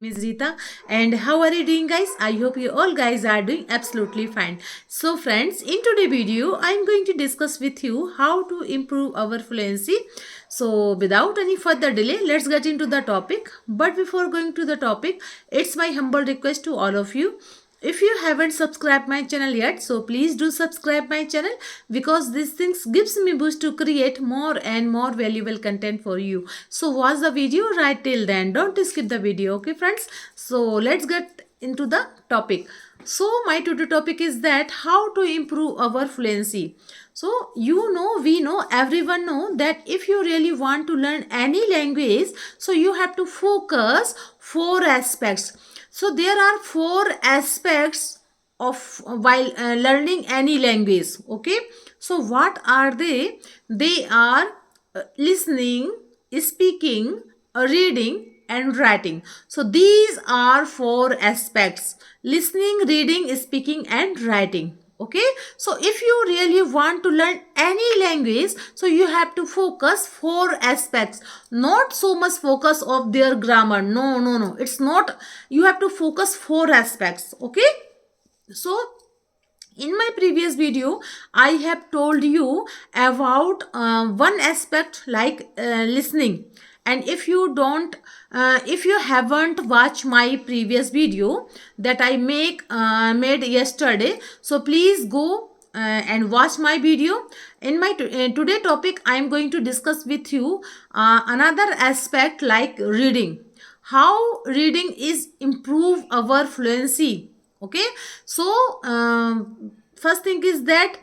Miss Rita, and how are you doing, guys? I hope you all guys are doing absolutely fine. So friends, in today's video I'm going to discuss with you how to improve our fluency. So without any further delay, let's get into the topic. But before going to the topic, it's my humble request to all of you, if you haven't subscribed my channel yet, so please do subscribe my channel, because these things gives me boost to create more and more valuable content for you. So watch the video right till then, don't skip the video. Okay friends, so let's get into the topic. So my today topic is that how to improve our fluency. So we know, everyone know that if you really want to learn any language, so you have to focus four aspects. So there are four aspects of while learning any language. Okay, so what are they? They are listening, speaking, reading and writing. So these are four aspects: listening, reading, speaking and writing. Okay, so if you really want to learn any language, so you have to focus four aspects, not so much focus of their grammar. No, it's not. You have to focus four aspects. Okay, so in my previous video I have told you about one aspect, like listening. And if you haven't watched my previous video that I made yesterday, so please go and watch my video. In my today topic I am going to discuss with you another aspect, like reading, how reading is improve our fluency. Okay, so first thing is that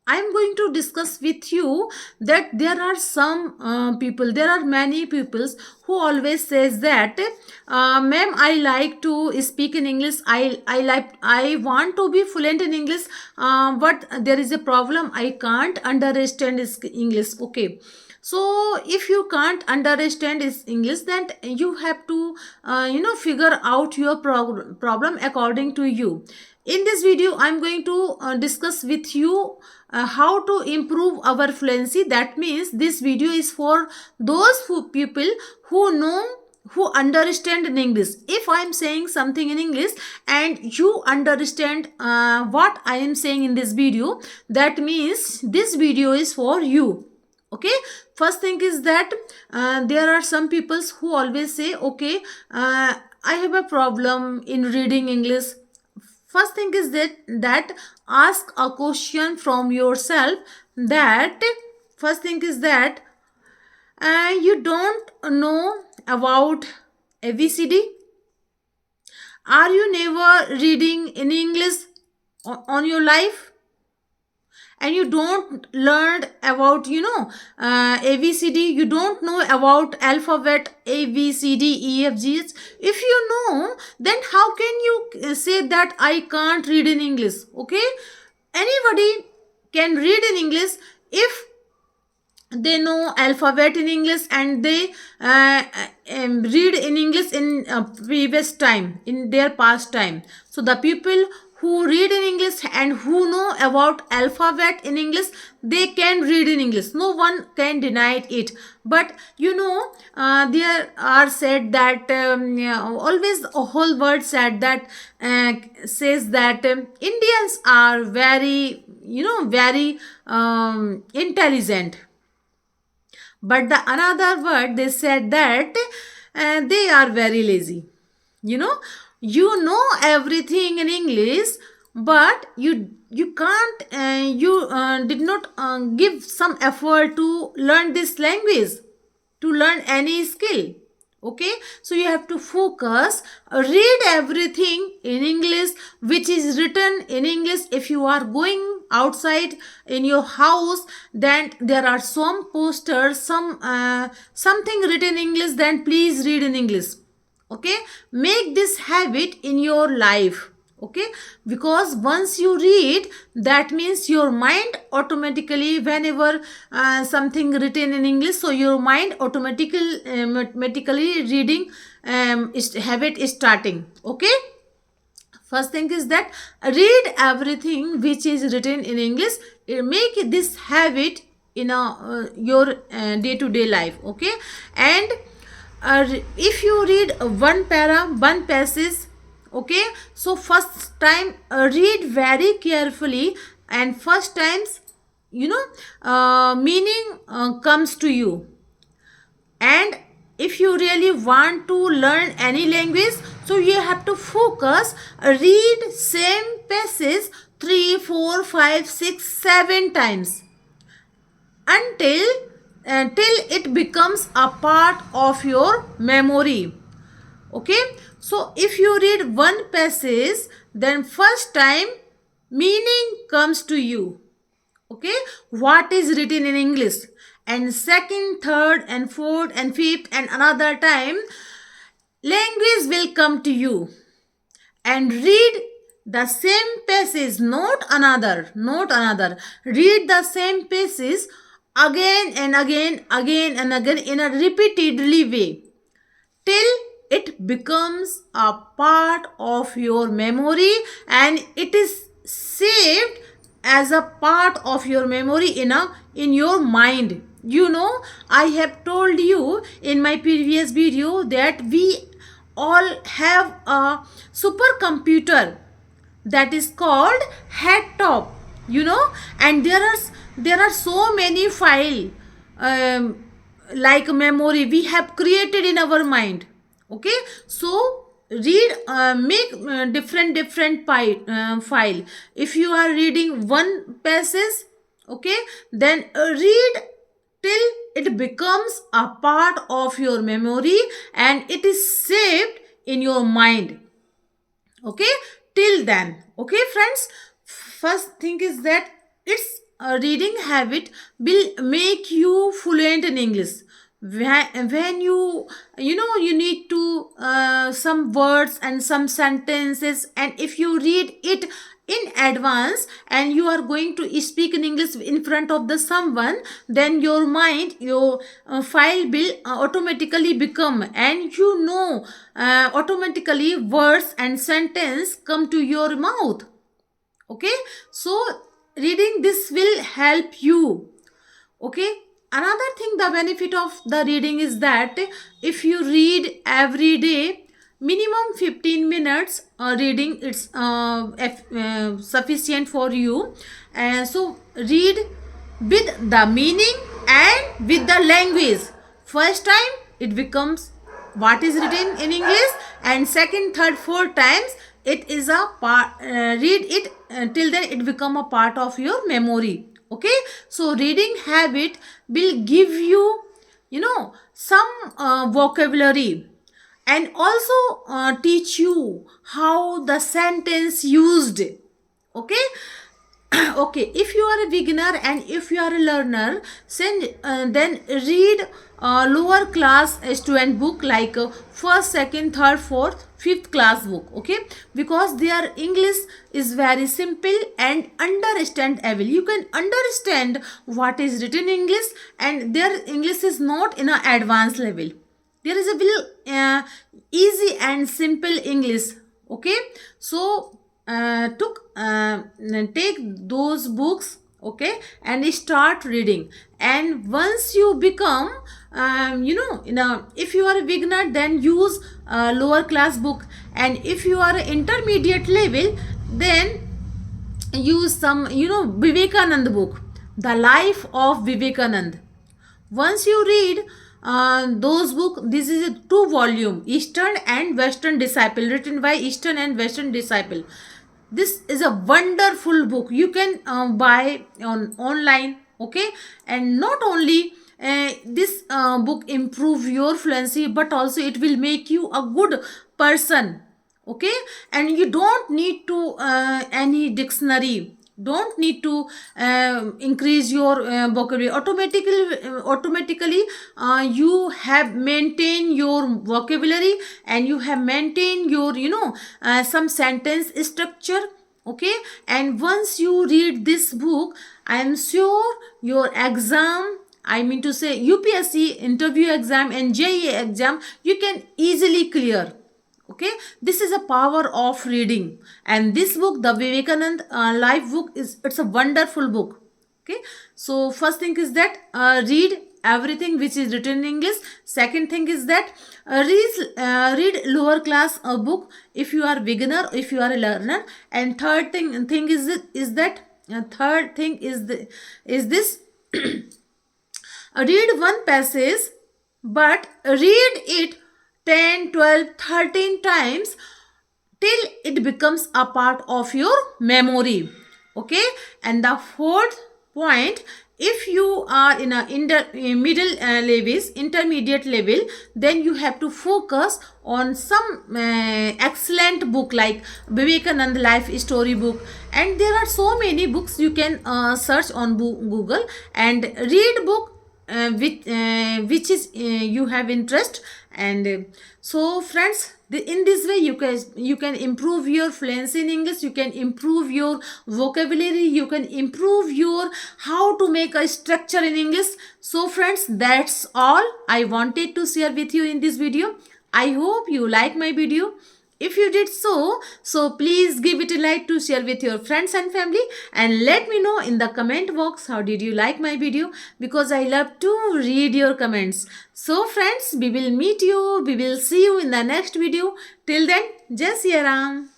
I'm going to discuss with you that there are some people, there are many peoples who always says that, ma'am, I like to speak in English. I want to be fluent in English, but there is a problem. I can't understand English. Okay, so if you can't understand is English, then you have to figure out your problem according to you. In this video I'm going to discuss with you how to improve our fluency. That means this video is for those people who know, who understand in English. If I am saying something in English and you understand what I am saying in this video, that means this video is for you. Okay, first thing is that there are some people who always say, okay, I have a problem in reading English. First thing is that ask a question from yourself, that first thing is that you don't know about ABCD. Are you never reading in English on your life, and you don't learn about ABCD? You don't know about alphabet ABCDEFG. If you know, then how can you say that I can't read in English? Okay, anybody can read in English if they know alphabet in English, and they read in English in previous time, in their past time. So the people who read in English and who know about alphabet in English, they can read in English. No one can deny it. But there are said that always a whole word said that says that Indians are very very intelligent. But the another word, they said that they are very lazy. you know you know everything in English, but you can't you did not give some effort to learn this language, to learn any skill. Okay, so you have to focus, read everything in English which is written in English. If you are going outside in your house, then there are some posters, something written in English, then please read in English. Okay, make this habit in your life. Okay, because once you read, that means your mind automatically, whenever something written in English, so your mind automatically reading habit is starting. Okay, first thing is that read everything which is written in English. Make this habit in your day-to-day life. Okay, and if you read one passage, okay, so first time read very carefully, and first times, you know, meaning comes to you. And if you really want to learn any language, so you have to focus, read same passage 3, 4, 5, 6, 7 times until till it becomes a part of your memory. Okay, so if you read one passage, then first time meaning comes to you. Okay, what is written in English, and second, third, and fourth, and fifth, and another time language will come to you. And read the same passage, not another, read the same passage again and again, again and again, in a repeatedly way, till it becomes a part of your memory, and it is saved as a part of your memory in your mind. You know, I have told you in my previous video that we all have a supercomputer that is called head top, you know, and there are so many file, um, like memory we have created in our mind. Okay, so read, make different file. If you are reading one passage, okay, then read till it becomes a part of your memory, and it is saved in your mind. Okay, till then, okay friends, first thing is that it's a reading habit will make you fluent in English. When you know, you need to some words and some sentences, and if you read it in advance and you are going to speak in English in front of the someone, then your mind, your file will automatically become, and you know, automatically words and sentence come to your mouth. Okay, so reading this will help you. Okay, another thing, the benefit of the reading is that if you read every day, minimum 15 minutes reading, it's sufficient for you. And so read with the meaning and with the language. First time it becomes what is written in English, and second, third, fourth times it is a part, read it till then it become a part of your memory. Okay, so reading habit will give you, you know, some vocabulary, and also teach you how the sentence used. Okay, okay, if you are a beginner and if you are a learner, then read lower class student book, like first, second, third, fourth, fifth class book. Okay, because their English is very simple and understandable. You can understand what is written in English, and their English is not in an advanced level. There is a very easy and simple English. Okay, so took take those books, okay, and start reading. And once you become, if you are a beginner, then use lower class book, and if you are intermediate level, then use some, Vivekanand book, the life of Vivekanand. Once you read those book, this is a two volume, Eastern and Western Disciple, written by Eastern and Western Disciple. This is a wonderful book, you can buy on online. Okay, and not only this book improve your fluency, but also it will make you a good person. Okay, and you don't need to any dictionary, don't need to increase your vocabulary. Automatically you have maintained your vocabulary, and you have maintained your, some sentence structure. Okay, and once you read this book, I am sure your exam, I mean to say UPSC interview exam and JEE exam, you can easily clear. Okay, this is a power of reading, and this book, the Vivekanand life book, it's a wonderful book. Okay, so first thing is that read everything which is written in English. Second thing is that read lower class book if you are beginner, if you are a learner. And third thing is that third thing is this read one passage, but read it 10, 12, 13 times till it becomes a part of your memory. Okay. And the fourth point, if you are in a middle levels, intermediate level, then you have to focus on some excellent book like Vivekanand life story book. And there are so many books you can search on Google and read book which is you have interest. And so friends, in this way you can improve your fluency in English, you can improve your vocabulary, you can improve your how to make a structure in English. So friends, that's all I wanted to share with you in this video. I hope you like my video. If you did so please give it a like to share with your friends and family, and let me know in the comment box how did you like my video, because I love to read your comments. So friends, we will see you in the next video. Till then, Jai Siya Ram.